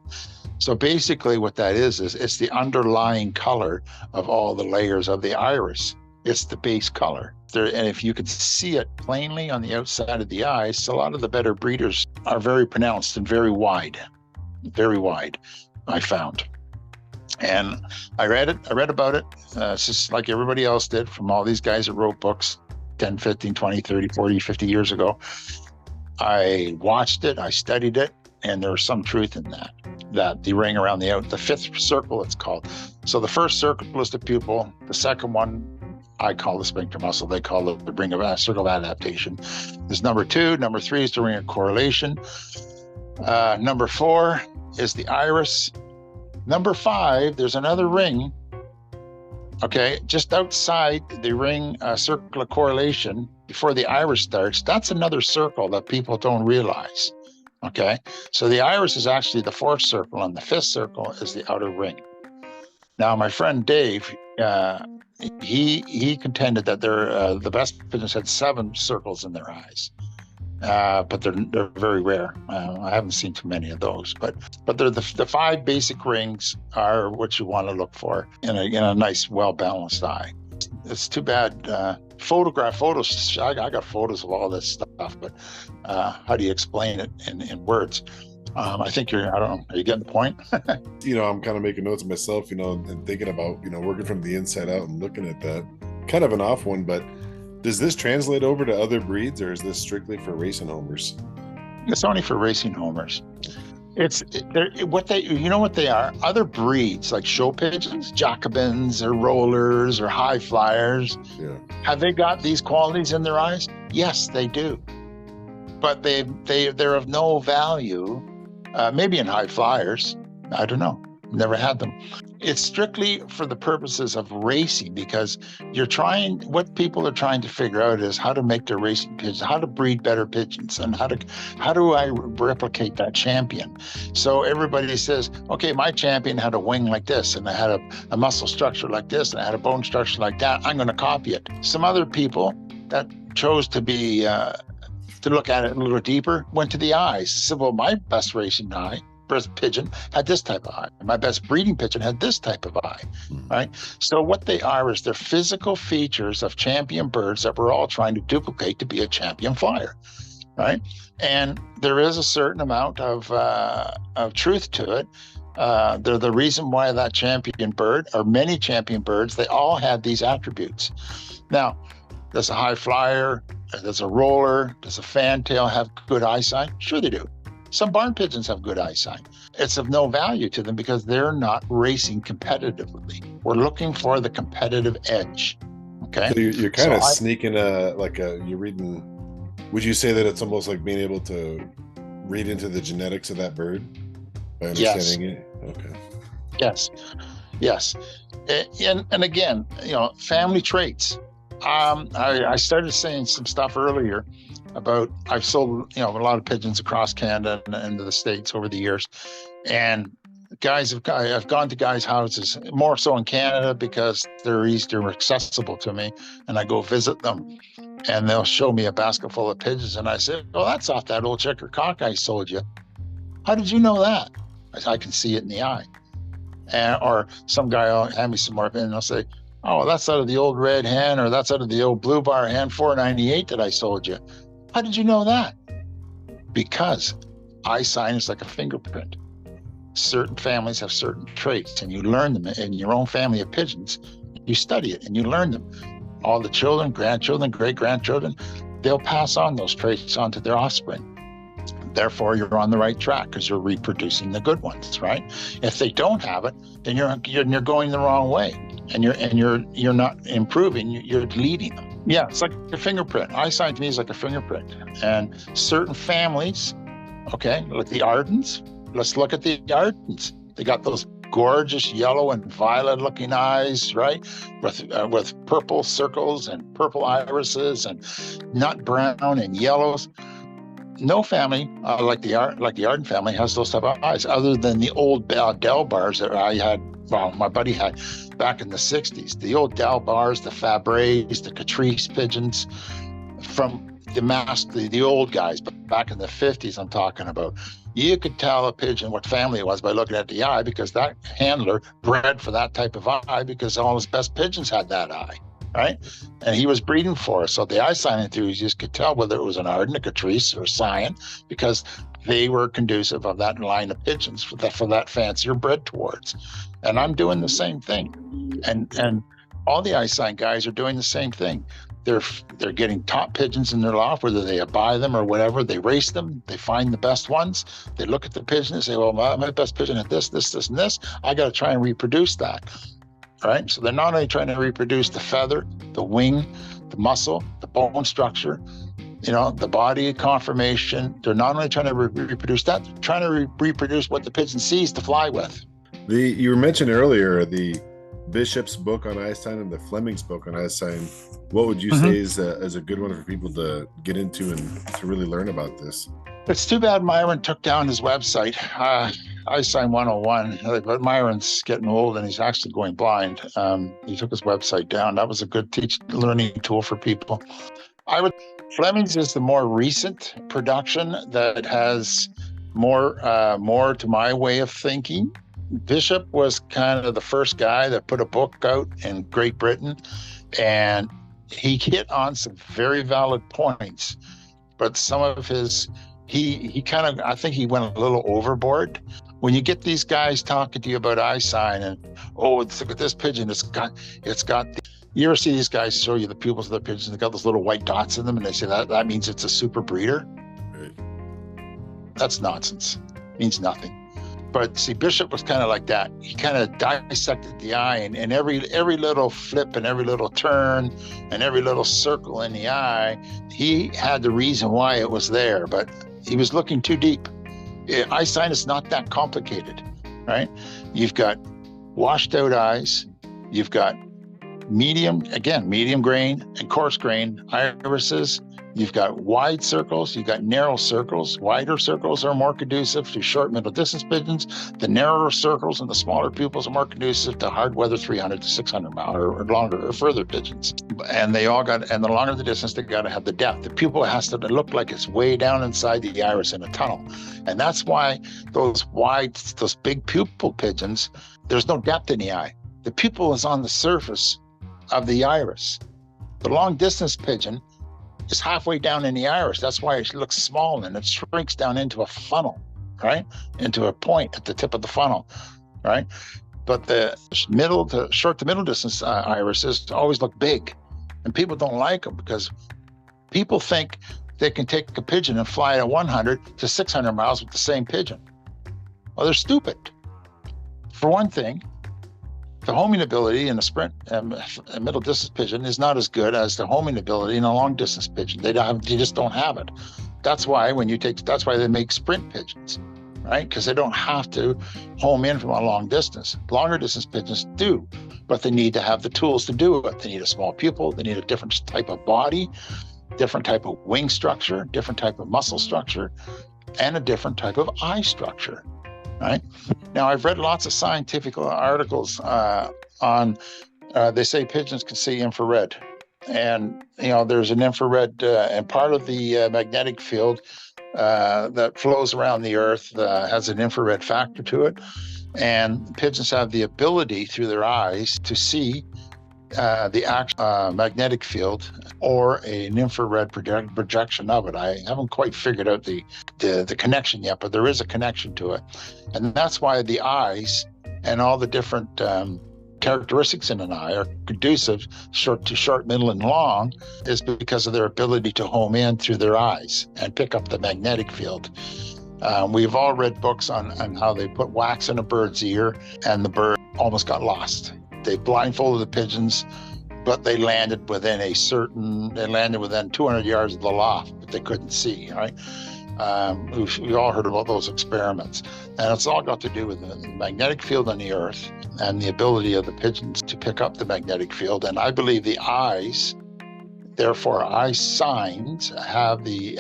So basically what that is it's the underlying color of all the layers of the iris. It's the base color. And if you could see it plainly on the outside of the eyes, a lot of the better breeders are very pronounced and very wide, I found. And I read about it, just like everybody else did from all these guys that wrote books 10, 15, 20, 30, 40, 50 years ago. I watched it, I studied it, and there's some truth in that the ring around the fifth circle, it's called. So the first circle is the pupil. The second one, I call the sphincter muscle. They call it the ring of circle of adaptation. There's number 2. Number 3 is the ring of correlation. Number 4 is the iris. Number 5, there's another ring. Okay, just outside the ring circle of correlation, before the iris starts, that's another circle that people don't realize. Okay, so the iris is actually the 4th circle, and the 5th circle is the outer ring. Now, my friend Dave, he contended that the best pigeons had 7 circles in their eyes, but they're very rare. I haven't seen too many of those, but they're the 5 basic rings are what you want to look for in a nice, well-balanced eye. It's too bad. Photos. I got photos of all this stuff, but how do you explain it in words? I think I don't know, are you getting the point? I'm kind of making notes of myself, and thinking about, working from the inside out and looking at that. Kind of an off one, but does this translate over to other breeds, or is this strictly for racing homers? It's only for racing homers. What they are. Other breeds like show pigeons, Jacobins or rollers or high flyers. Yeah. Have they got these qualities in their eyes? Yes, they do. But they're of no value. Maybe in high flyers. I don't know. Never had them. It's strictly for the purposes of racing, because what people are trying to figure out is how to make their racing pigeons, how to breed better pigeons, and how do I replicate that champion? So everybody says, okay, my champion had a wing like this, and I had a muscle structure like this, and I had a bone structure like that. I'm going to copy it. Some other people that chose to be to look at it a little deeper went to the eyes. Said, well, my best racing pigeon had this type of eye. My best breeding pigeon had this type of eye, right? So what they are is they're physical features of champion birds that we're all trying to duplicate to be a champion flyer, right? And there is a certain amount of truth to it. They're the reason why that champion bird, or many champion birds, they all had these attributes. Now, does a high flyer, does a roller, does a fantail have good eyesight? Sure they do. Some barn pigeons have good eyesight. It's of no value to them because they're not racing competitively. We're looking for the competitive edge. Okay. So you're kind of sneaking you're reading. Would you say that it's almost like being able to read into the genetics of that bird by understanding it? Okay. Yes. And again, family traits. I started saying some stuff earlier about I've sold a lot of pigeons across Canada and into the States over the years, and I've gone to guys' houses, more so in Canada because they're accessible to me, and I go visit them, and they'll show me a basket full of pigeons, and I say, well, that's off that old checker cock I sold you. How did you know that? I can see it in the eye. Or some guy will hand me some more, and I'll say, oh, that's out of the old red hen, or that's out of the old blue bar hen 498 that I sold you. How did you know that? Because Eyesign is like a fingerprint. Certain families have certain traits, and you learn them in your own family of pigeons. You study it and you learn them. All the children, grandchildren, great-grandchildren, they'll pass on those traits onto their offspring. Therefore, you're on the right track because you're reproducing the good ones, right? If they don't have it, then you're going the wrong way, and you're not improving. You're leading them. Yeah, it's like a fingerprint. Eyesign to me is like a fingerprint. And certain families, okay, like the Ardens. Let's look at the Ardens. They got those gorgeous yellow and violet looking eyes, right? With purple circles and purple irises and nut brown and yellows. No family like the Arden family has those type of eyes, other than the old Dell bars that my buddy had back in the 60s. The old Dell bars, the Fabres, the Catrice pigeons from the old guys, but back in the 50s I'm talking about. You could tell a pigeon what family it was by looking at the eye, because that handler bred for that type of eye because all his best pigeons had that eye. Right? And he was breeding for us. So the Eyesign enthusiasts could tell whether it was an Arden, a Catrice, or a Scion, because they were conducive of that line of pigeons for that fancier bred towards. And I'm doing the same thing. And all the Eyesign guys are doing the same thing. They're getting top pigeons in their loft, whether they buy them or whatever. They race them. They find the best ones. They look at the pigeon and say, well, my best pigeon had this, and this. I got to try and reproduce that. Right? So they're not only trying to reproduce the feather, the wing, the muscle, the bone structure, the body conformation. They're not only trying to reproduce that, they're trying to reproduce what the pigeon sees to fly with. You mentioned earlier the Bishop's book on Eyesign and the Fleming's book on Eyesign. What would you say is a good one for people to get into and to really learn about this? It's too bad Myron took down his website, Eyesign 101, but Myron's getting old and he's actually going blind. He took his website down. That was a good learning tool for people. Fleming's is the more recent production that has more to my way of thinking. Bishop was kind of the first guy that put a book out in Great Britain, and he hit on some very valid points, but some of his he kind of, I think he went a little overboard. When you get these guys talking to you about Eyesign and, oh, look at this pigeon, you ever see these guys show you the pupils of the pigeons? They got those little white dots in them, and they say that means it's a super breeder. Right. That's nonsense. It means nothing. But see, Bishop was kind of like that. He kind of dissected the eye, and every little flip and every little turn and every little circle in the eye, he had the reason why it was there, but he was looking too deep. Eyesign is not that complicated, right? You've got washed out eyes, you've got medium grain and coarse grain irises. You've got wide circles, you've got narrow circles. Wider circles are more conducive to short middle distance pigeons. The narrower circles and the smaller pupils are more conducive to hard weather 300 to 600 mile or longer or further pigeons. And the longer the distance, they got to have the depth. The pupil has to look like it's way down inside the iris in a tunnel. And that's why those big pupil pigeons, there's no depth in the eye. The pupil is on the surface of the iris. The long distance pigeon is halfway down in the iris. That's why it looks small and it shrinks down into a funnel, right? Into a point at the tip of the funnel, right? But the short to middle distance irises always look big, and people don't like them because people think they can take a pigeon and fly at 100 to 600 miles with the same pigeon. Well, they're stupid. For one thing, the homing ability in a sprint a middle distance pigeon is not as good as the homing ability in a long distance pigeon. They just don't have it. That's why that's why they make sprint pigeons, right? Because they don't have to home in from a long distance. Longer distance pigeons do, but they need to have the tools to do it. They need a small pupil. They need a different type of body, different type of wing structure, different type of muscle structure, and a different type of eye structure. Right now, I've read lots of scientific articles on. They say pigeons can see infrared, and there's an infrared and part of the magnetic field that flows around the Earth has an infrared factor to it, and pigeons have the ability through their eyes to see the actual magnetic field or an infrared projection of it. I haven't quite figured out the connection yet, but there is a connection to it. And that's why the eyes and all the different characteristics in an eye are conducive short, middle, and long, is because of their ability to home in through their eyes and pick up the magnetic field. We've all read books on how they put wax in a bird's ear and the bird almost got lost. They blindfolded the pigeons, but they landed within 200 yards of the loft, but they couldn't see, right? We've all heard about those experiments. And it's all got to do with the magnetic field on the Earth and the ability of the pigeons to pick up the magnetic field. And I believe the eyes, therefore eye signs, are a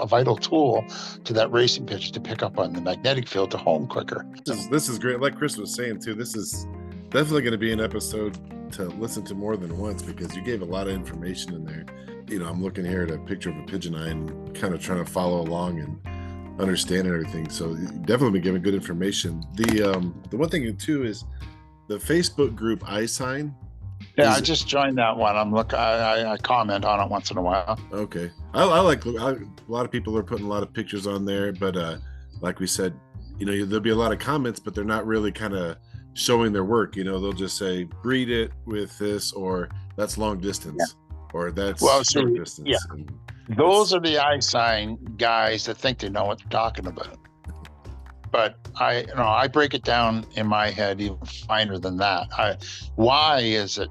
vital tool to that racing pigeon to pick up on the magnetic field to home quicker. This is great. Like Chris was saying too, this is definitely going to be an episode to listen to more than once because you gave a lot of information in there. I'm looking here at a picture of a pigeon eye and kind of trying to follow along and understand everything. So definitely been giving good information. The one thing too is the Facebook group Eyesign. Yeah, I just joined that one. I comment on it once in a while. Okay, I like a lot of people are putting a lot of pictures on there, but like we said, there'll be a lot of comments, but they're not really kind of showing their work. They'll just say breed it with this, or that's long distance, or that's short distance. Yeah, those are the Eyesign guys that think they know what they're talking about. But I break it down in my head even finer than that. Why is it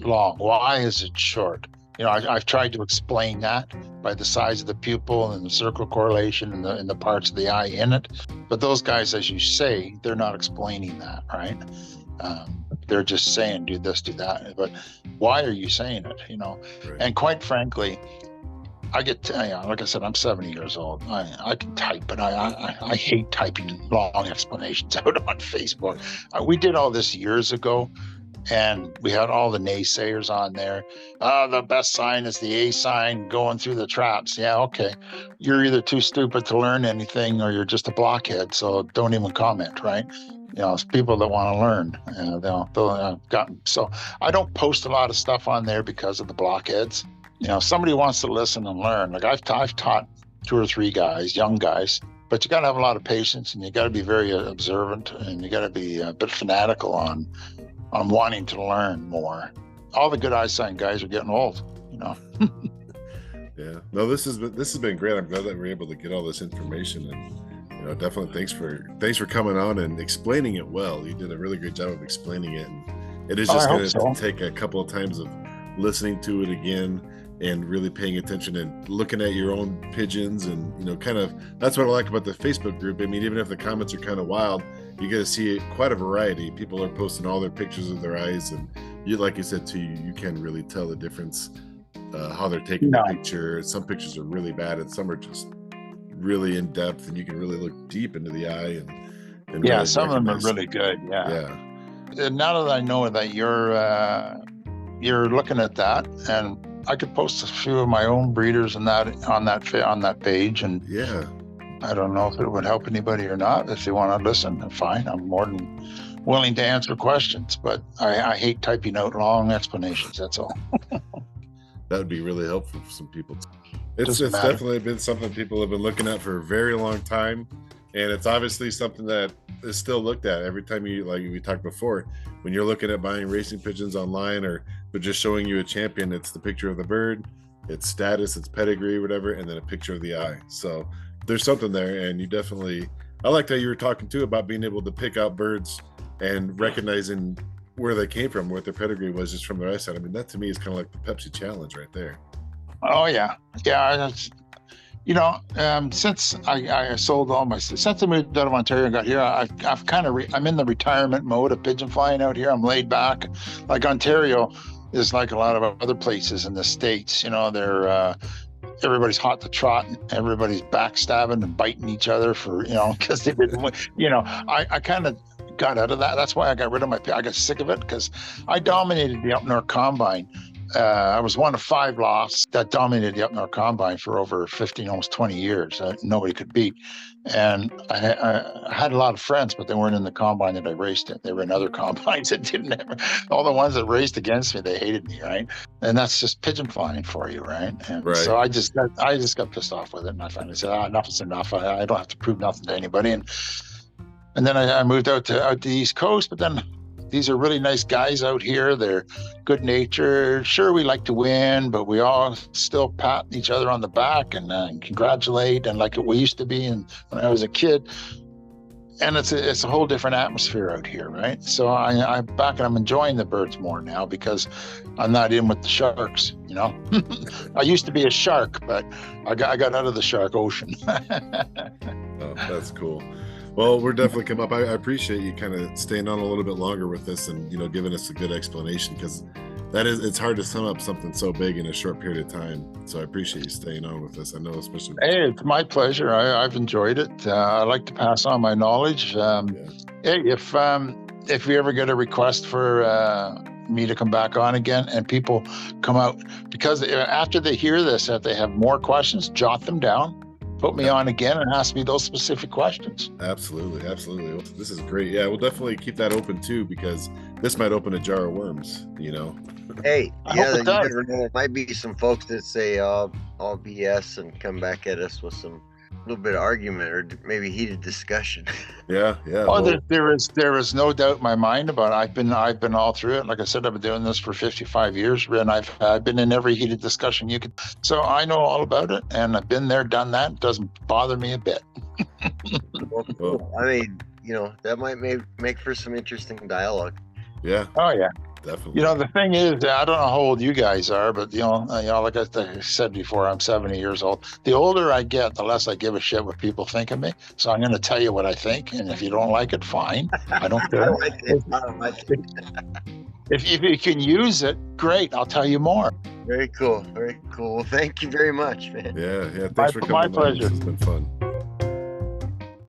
long? Why is it short? I've tried to explain that by the size of the pupil and the circle correlation and the parts of the eye in it. But those guys, as you say, they're not explaining that, right? They're just saying, do this, do that. But why are you saying it? Right. And quite frankly, I get, like I said, I'm 70 years old. I can type, but I hate typing long explanations out on Facebook. We did all this years ago, and we had all the naysayers on there. The best sign is the Eyesign going through the traps. Yeah, okay. You're either too stupid to learn anything or you're just a blockhead, so don't even comment, right? It's people that want to learn. So I don't post a lot of stuff on there because of the blockheads. somebody wants to listen and learn. Like I've taught 2 or 3 guys, young guys, but you got to have a lot of patience, and you got to be very observant, and you got to be a bit fanatical on wanting to learn more. All the good Eyesign guys are getting old, Yeah. No, this has been great. I'm glad that we're able to get all this information, and definitely thanks for coming on and explaining it well. You did a really good job of explaining it, and it is just going to take a couple of times of listening to it again and really paying attention and looking at your own pigeons, and kind of, that's what I like about the Facebook group. I mean, even if the comments are kind of wild, you get to see quite a variety. People are posting all their pictures of their eyes, and like you said too, you can really tell the difference, how they're taking the picture. Some pictures are really bad, and some are just really in depth, and you can really look deep into the eye, and yeah, really some of them are really good. Yeah. And now that I know that you're looking at that, and I could post a few of my own breeders on that page, and yeah, I don't know if it would help anybody or not. If they want to listen, then fine. I'm more than willing to answer questions, but I hate typing out long explanations. That's all. That would be really helpful for some people. It's definitely been something people have been looking at for a very long time, and it's obviously something that is still looked at every time you, like we talked before, when you're looking at buying racing pigeons online, or but just showing you a champion, it's the picture of the bird, its status, its pedigree, whatever, and then a picture of the eye. So there's something there, and you definitely, I liked how you were talking too about being able to pick out birds and recognizing where they came from, what their pedigree was just from their eyesight. I mean, that to me is kind of like the Pepsi challenge right there. Oh yeah. Since I sold all my, since I moved out of Ontario and got here, I've kind of I'm in the retirement mode of pigeon flying out here. I'm laid back. Like Ontario is like a lot of other places in the States. They're everybody's hot to trot, and everybody's backstabbing and biting each other for because they didn't. I kind of got out of that. That's why I got rid of I got sick of it, because I dominated the Up North Combine. I was one of 5 lofts that dominated the Up North Combine for over 15, almost 20 years. Nobody could beat. And I had a lot of friends, but they weren't in the combine that I raced in. They were in other combines that didn't ever. All the ones that raced against me, they hated me, right? And that's just pigeon flying for you, right? And right. So I just got pissed off with it, and I finally said, enough is enough. I don't have to prove nothing to anybody. And then I moved out to the East Coast, but then these are really nice guys out here. They're good natured. Sure, we like to win, but we all still pat each other on the back and congratulate, and like we used to be when I was a kid. And it's a whole different atmosphere out here, right? So I'm back, and I'm enjoying the birds more now because I'm not in with the sharks. I used to be a shark, but I got out of the shark ocean. Oh, that's cool. Well, we're definitely come up. I appreciate you kind of staying on a little bit longer with this, and giving us a good explanation, because it's hard to sum up something so big in a short period of time. So I appreciate you staying on with us. I know, especially. Hey, it's my pleasure. I've enjoyed it. I like to pass on my knowledge. Hey, if we ever get a request for me to come back on again, and people come out, because after they hear this, if they have more questions, jot them down. Put me on again and ask me those specific questions. Absolutely. This is great. Yeah, we'll definitely keep that open too, because this might open a jar of worms, Hey, you never know. There might be some folks that say all BS and come back at us with some little bit of argument or maybe heated discussion. Yeah. Oh, well, there is no doubt in my mind about it. I've been all through it. Like I said, I've been doing this for 55 years, and I've been in every heated discussion you could. So I know all about it, and I've been there, done that. It doesn't bother me a bit. Well, I mean, that might make for some interesting dialogue. Yeah. Oh yeah. Definitely. The thing is, I don't know how old you guys are, but like I said before, I'm 70 years old. The older I get, the less I give a shit what people think of me. So I'm going to tell you what I think, and if you don't like it, fine. I don't care. If you can use it, great. I'll tell you more. Very cool. Well, thank you very much, man. Yeah. Thanks for coming. My pleasure. It's been fun.